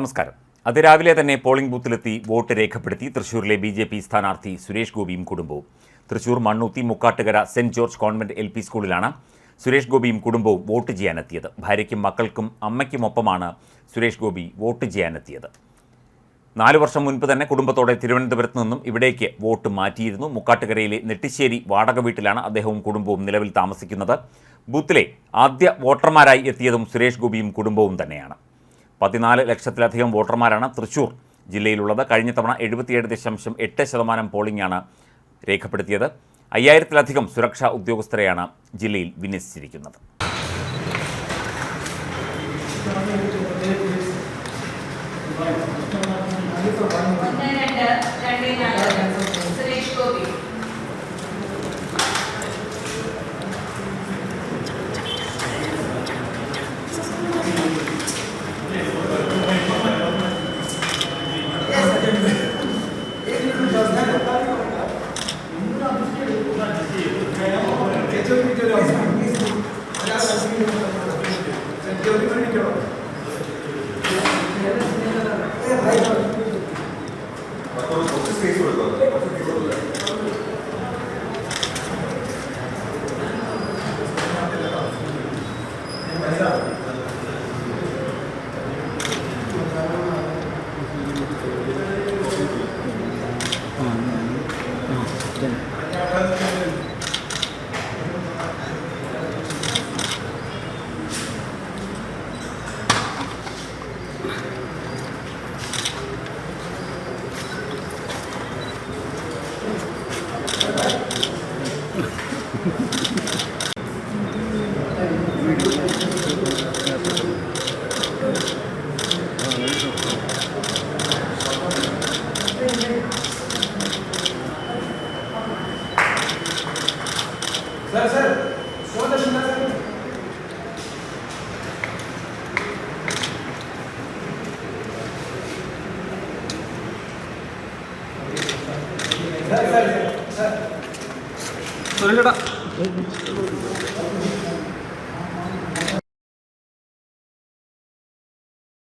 നമസ്കാരം. അതിരാവിലെ തന്നെ പോളിംഗ് ബൂത്തിലെത്തി വോട്ട് രേഖപ്പെടുത്തി തൃശൂരിലെ BJP സ്ഥാനാർത്ഥി സുരേഷ് ഗോപിയും കുടുംബവും. Thrissur Mannuthy Mukkattukara saint George convent LP സ്കൂളിലാണ് സുരേഷ് ഗോപിയും കുടുംബവും വോട്ട് ചെയ്യാനെത്തിയത്. ഭാര്യയ്ക്കും മക്കൾക്കും അമ്മയ്ക്കുമൊപ്പമാണ് സുരേഷ് ഗോപി വോട്ട് ചെയ്യാനെത്തിയത്. 4 വർഷം മുൻപ് തന്നെ കുടുംബത്തോടെ തിരുവനന്തപുരത്ത് നിന്നും ഇവിടേക്ക് വോട്ട് മാറ്റിയിരുന്നു. മുക്കാട്ടുകരയിലെ നെട്ടിശ്ശേരി വാടക വീട്ടിലാണ് അദ്ദേഹവും കുടുംബവും നിലവിൽ താമസിക്കുന്നത്. ബൂത്തിലെ ആദ്യ വോട്ടർമാരായി എത്തിയതും സുരേഷ് ഗോപിയും കുടുംബവും തന്നെയാണ്. 14 ലക്ഷത്തിലധികം വോട്ടർമാരാണ് തൃശൂർ ജില്ലയിലുള്ളത്. കഴിഞ്ഞ തവണ 77.8% പോളിംഗാണ് രേഖപ്പെടുത്തിയത്. 5000-ലധികം സുരക്ഷാ ഉദ്യോഗസ്ഥരെയാണ് ജില്ലയിൽ വിന്യസിച്ചിരിക്കുന്നത്. സർ